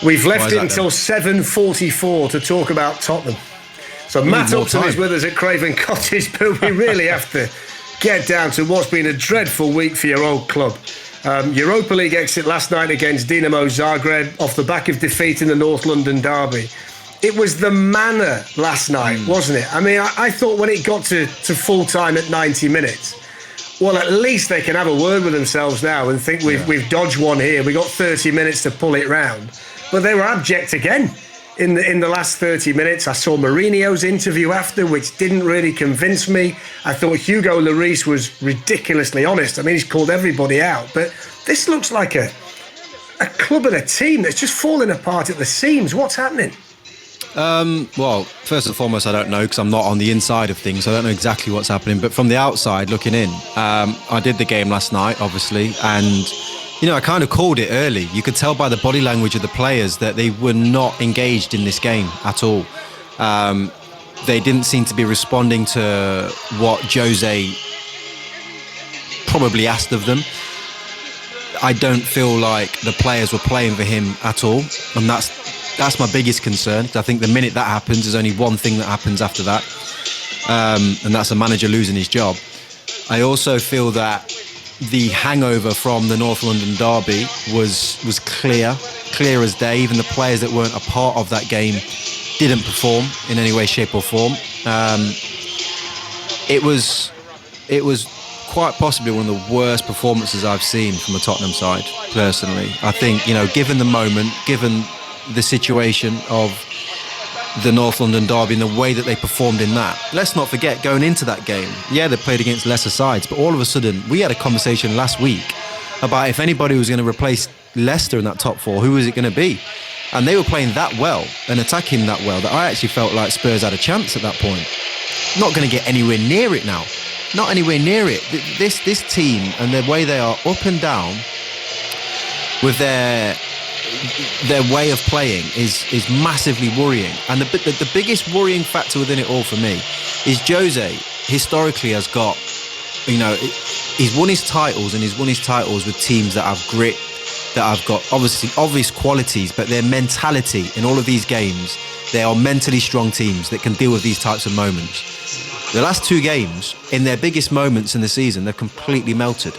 We've left it until 7:44 to talk about Tottenham. So Matt Upson is with us at Craven Cottage, but we really have to get down to what's been a dreadful week for your old club. Europa League exit last night against Dinamo Zagreb off the back of defeat in the North London derby. It was the manner last night, wasn't it? I mean, I thought when it got to full time at 90 minutes, well, at least they can have a word with themselves now and think we've dodged one here. We got 30 minutes to pull it round. But they were abject again in the last 30 minutes. I saw Mourinho's interview after, which didn't really convince me. I thought Hugo Lloris was ridiculously honest. I mean, he's called everybody out. But this looks like a club and a team that's just falling apart at the seams. What's happening? Well, first and foremost, I don't know because I'm not on the inside of things. I don't know exactly what's happening. But from the outside looking in, I did the game last night, obviously, and I kind of called it early. You could tell by the body language of the players that they were not engaged in this game at all. They didn't seem to be responding to what Jose probably asked of them. I don't feel like the players were playing for him at all, and that's my biggest concern. I think the minute that happens, there's only one thing that happens after that, and that's a manager losing his job. I also feel that the hangover from the North London derby was clear as day. Even the players that weren't a part of that game didn't perform in any way, shape or form. It was quite possibly one of the worst performances I've seen from the Tottenham side, personally. I think, given the moment, given the situation of the North London derby and the way that they performed in that. Let's not forget, going into that game, they played against lesser sides, but all of a sudden, we had a conversation last week about if anybody was going to replace Leicester in that top four, who was it going to be? And they were playing that well and attacking that well that I actually felt like Spurs had a chance at that point. Not going to get anywhere near it now. Not anywhere near it. This team and the way they are up and down with their way of playing is massively worrying. And the biggest worrying factor within it all for me is Jose historically has got, he's won his titles, and he's won his titles with teams that have grit, that have got obvious qualities, but their mentality in all of these games, they are mentally strong teams that can deal with these types of moments. The last two games, in their biggest moments in the season, they've completely melted.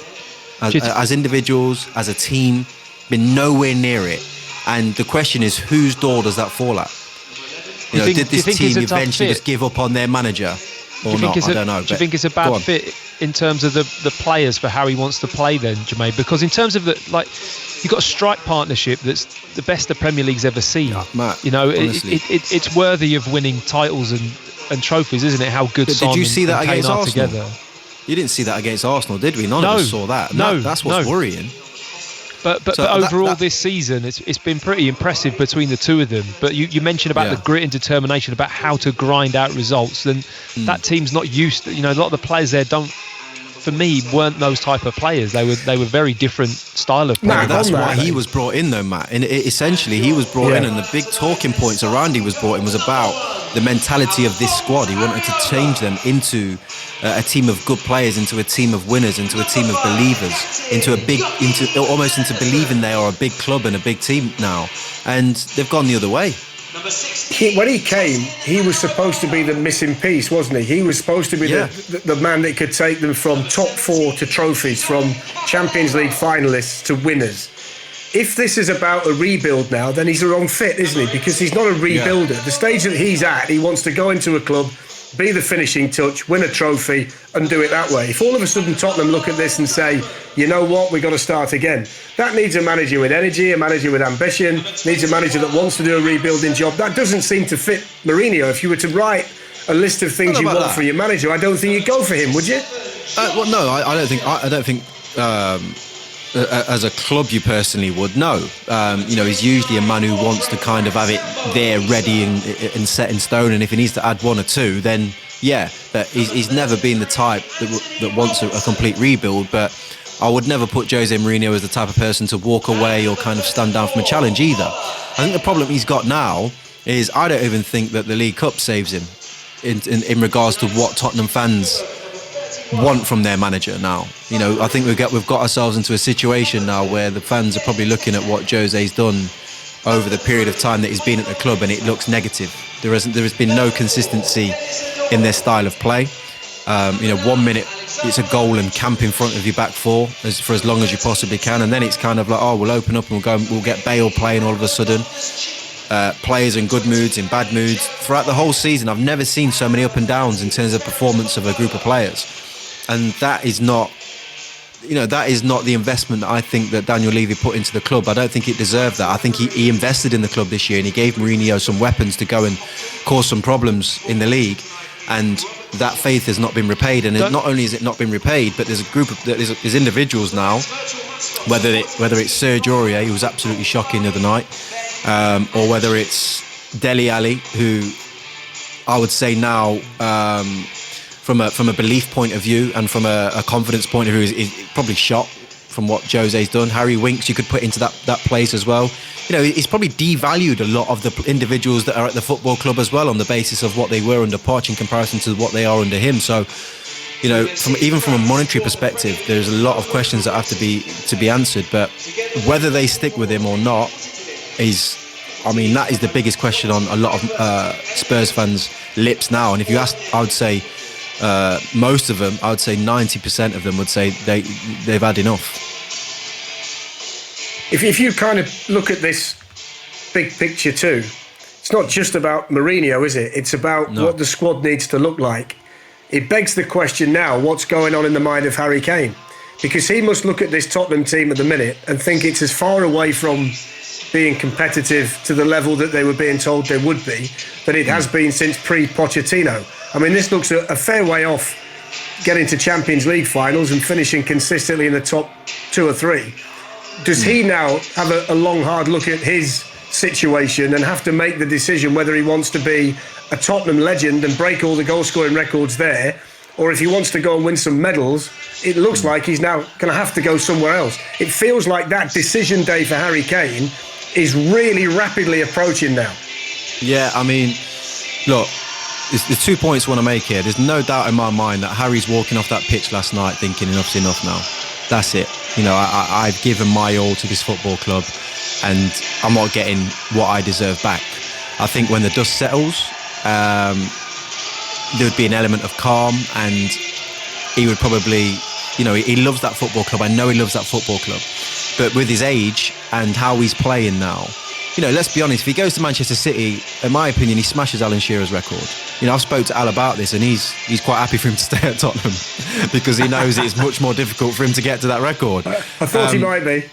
As individuals, as a team, been nowhere near it. And the question is, whose door does that fall at? Did this team eventually just give up on their manager or not? I don't know. Do you think it's a bad fit in terms of the players for how he wants to play then, Jermaine? Because in terms of you've got a strike partnership that's the best the Premier League's ever seen. Yeah, Matt, it's worthy of winning titles and trophies, isn't it? How good Son did you see that against Arsenal? Together. You didn't see that against Arsenal, did we? None of us saw that. That's what's worrying. But overall this season, it's been pretty impressive between the two of them. But you mentioned about the grit and determination, about how to grind out results. Then that team's not used to, a lot of the players there for me, weren't those type of players. They were very different style of play. That's why he was brought in though, Matt. And essentially he was brought in, and the big talking points around he was brought in was about the mentality of this squad. He wanted to change them into a team of good players, into a team of winners, into a team of believers, into believing they are a big club and a big team now. And they've gone the other way. When he came, he was supposed to be the missing piece, wasn't he? He was supposed to be the man that could take them from top four to trophies, from Champions League finalists to winners. If this is about a rebuild now, then he's the wrong fit, isn't he? Because he's not a rebuilder. The stage that he's at, he wants to go into a club, be the finishing touch, win a trophy, and do it that way. If all of a sudden Tottenham look at this and say, you know what, we've got to start again, that needs a manager with energy, a manager with ambition, needs a manager that wants to do a rebuilding job. That doesn't seem to fit Mourinho. If you were to write a list of things you want for your manager, I don't think you'd go for him, would you? Well, no, I don't think. As a club, you personally would. No, he's usually a man who wants to kind of have it there, ready and set in stone. And if he needs to add one or two, then but he's never been the type that wants a complete rebuild. But I would never put Jose Mourinho as the type of person to walk away or kind of stand down from a challenge either. I think the problem he's got now is I don't even think that the League Cup saves him in regards to what Tottenham fans want from their manager now. I think we've got ourselves into a situation now where the fans are probably looking at what Jose's done over the period of time that he's been at the club, and it looks negative. There has been no consistency in their style of play. 1 minute it's a goal and camp in front of your back four for as long as you possibly can, and then it's kind of like, oh, we'll open up and we'll get Bale playing all of a sudden. Players in good moods, in bad moods. Throughout the whole season, I've never seen so many up and downs in terms of performance of a group of players, and that is not the investment that I think that Daniel Levy put into the club. I don't think it deserved that. I think he invested in the club this year, and he gave Mourinho some weapons to go and cause some problems in the league, and that faith has not been repaid. And not only has it not been repaid, but there's a group of there's individuals now, whether it's Serge Aurier, who was absolutely shocking the other night, or whether it's Dele Alli, who I would say now, from a belief point of view and from a confidence point of view, is probably shot from what Jose's done. Harry Winks you could put into that place as well. He's probably devalued a lot of the individuals that are at the football club as well, on the basis of what they were under Poch in comparison to what they are under him. So, even from a monetary perspective, there's a lot of questions that have to be answered. But whether they stick with him or not that is the biggest question on a lot of Spurs fans' lips now. And if you ask, I would say most of them, I would say 90% of them would say they've had enough. If you kind of look at this big picture too, it's not just about Mourinho, is it? It's about what the squad needs to look like. It begs the question now, what's going on in the mind of Harry Kane? Because he must look at this Tottenham team at the minute and think it's as far away from being competitive to the level that they were being told they would be that it has been since pre-Pochettino. This looks a fair way off getting to Champions League finals and finishing consistently in the top 2 or 3. Does he now have a long, hard look at his situation and have to make the decision whether he wants to be a Tottenham legend and break all the goal-scoring records there, or if he wants to go and win some medals, it looks like he's now going to have to go somewhere else? It feels like that decision day for Harry Kane is really rapidly approaching now. Yeah, look, there's 2 points I want to make here. There's no doubt in my mind that Harry's walking off that pitch last night thinking enough's enough now. That's it. I've given my all to this football club and I'm not getting what I deserve back. I think when the dust settles, there would be an element of calm, and he would probably, he loves that football club. I know he loves that football club. But with his age and how he's playing now, let's be honest, if he goes to Manchester City, in my opinion, he smashes Alan Shearer's record. I've spoke to Al about this, and he's quite happy for him to stay at Tottenham because he knows it's much more difficult for him to get to that record. I thought he might be.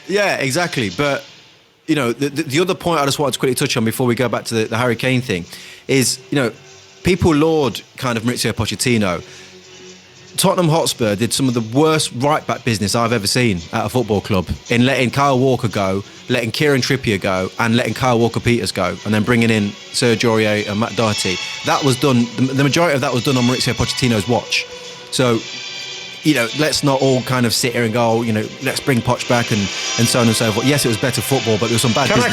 Yeah, exactly. But, the other point I just wanted to quickly touch on before we go back to the Harry Kane thing is, people laud kind of Maurizio Pochettino. Tottenham Hotspur did some of the worst right-back business I've ever seen at a football club in letting Kyle Walker go, letting Kieran Trippier go, and letting Kyle Walker-Peters go, and then bringing in Serge Aurier and Matt Doherty. That was done, the majority of that was done on Maurizio Pochettino's watch. So, let's not all kind of sit here and go, let's bring Poch back and so on and so forth. Yes, it was better football, but there was some bad business.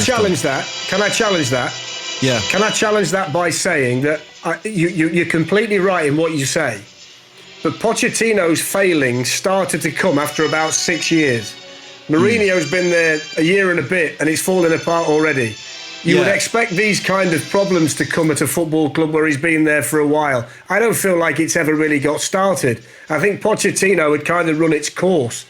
Can I challenge that? Yeah. Can I challenge that by saying that you're completely right in what you say? But Pochettino's failings started to come after about 6 years. Mourinho's been there a year and a bit and he's falling apart already. You would expect these kind of problems to come at a football club where he's been there for a while. I don't feel like it's ever really got started. I think Pochettino had kind of run its course.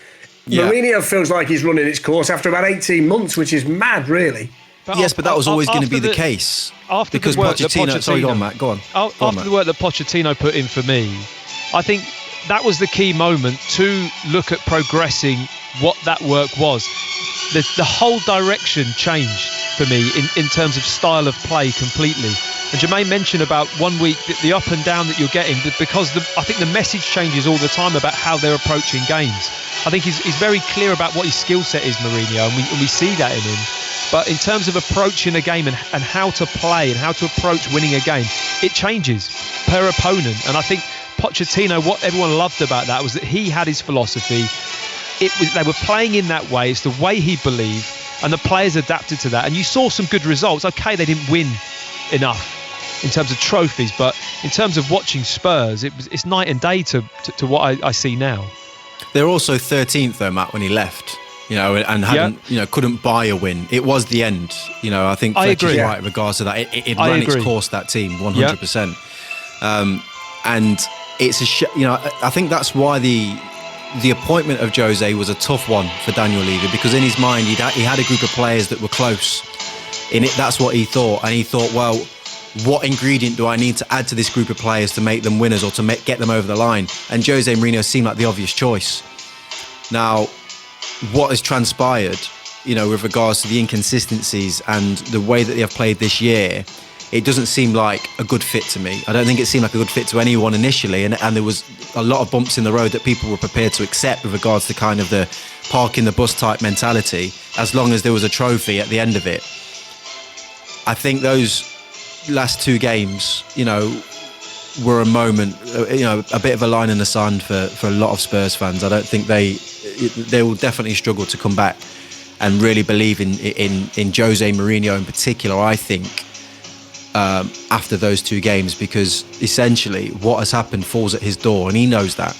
Yeah. Mourinho feels like he's running its course after about 18 months, which is mad, really. But that was always going to be the case. Because Pochettino... Sorry, go on, Matt. Go on. After the work that Pochettino put in for me, I think that was the key moment to look at progressing what that work was. The whole direction changed for me in terms of style of play completely. And Jermaine mentioned about 1 week, the up and down that you're getting, because I think the message changes all the time about how they're approaching games. I think he's very clear about what his skill set is, Mourinho, and we see that in him. But in terms of approaching a game and how to play and how to approach winning a game, it changes per opponent. And I think Pochettino, what everyone loved about that was that he had his philosophy. They were playing in that way. It's the way he believed, and the players adapted to that. And you saw some good results. Okay, they didn't win enough in terms of trophies, but in terms of watching Spurs, it's night and day to what I see now. They're also 13th though, Matt, when he left. and hadn't, couldn't buy a win. It was the end. I think Fletcher's right in regards to that. It ran its course, that team, 100%. And it's I think that's why the appointment of Jose was a tough one for Daniel Levy, because in his mind he had a group of players that were close. That's what he thought, and he thought, well, what ingredient do I need to add to this group of players to make them winners or to get them over the line? And Jose Mourinho seemed like the obvious choice. Now, what has transpired, with regards to the inconsistencies and the way that they have played this year, it doesn't seem like a good fit to me. I don't think it seemed like a good fit to anyone initially, and there was a lot of bumps in the road that people were prepared to accept with regards to kind of the parking the bus type mentality, as long as there was a trophy at the end of it. I think those last two games, were a moment, a bit of a line in the sand for a lot of Spurs fans. I don't think they will definitely struggle to come back and really believe in Jose Mourinho in particular, I think, after those two games, because essentially what has happened falls at his door, and he knows that.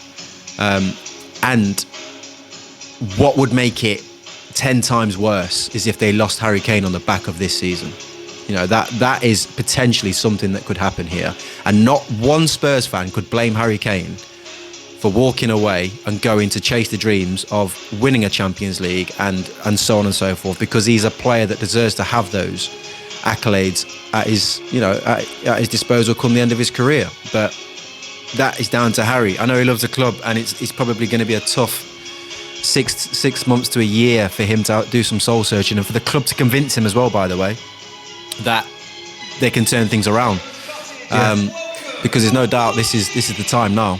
And what would make it 10 times worse is if they lost Harry Kane on the back of this season. That is potentially something that could happen here. And not one Spurs fan could blame Harry Kane for walking away and going to chase the dreams of winning a Champions League and so on and so forth, because he's a player that deserves to have those accolades at his disposal come the end of his career. But that is down to Harry. I know he loves the club, and it's probably going to be a tough 6 months to a year for him to do some soul searching, and for the club to convince him as well, by the way, that they can turn things around. Because there's no doubt this is the time now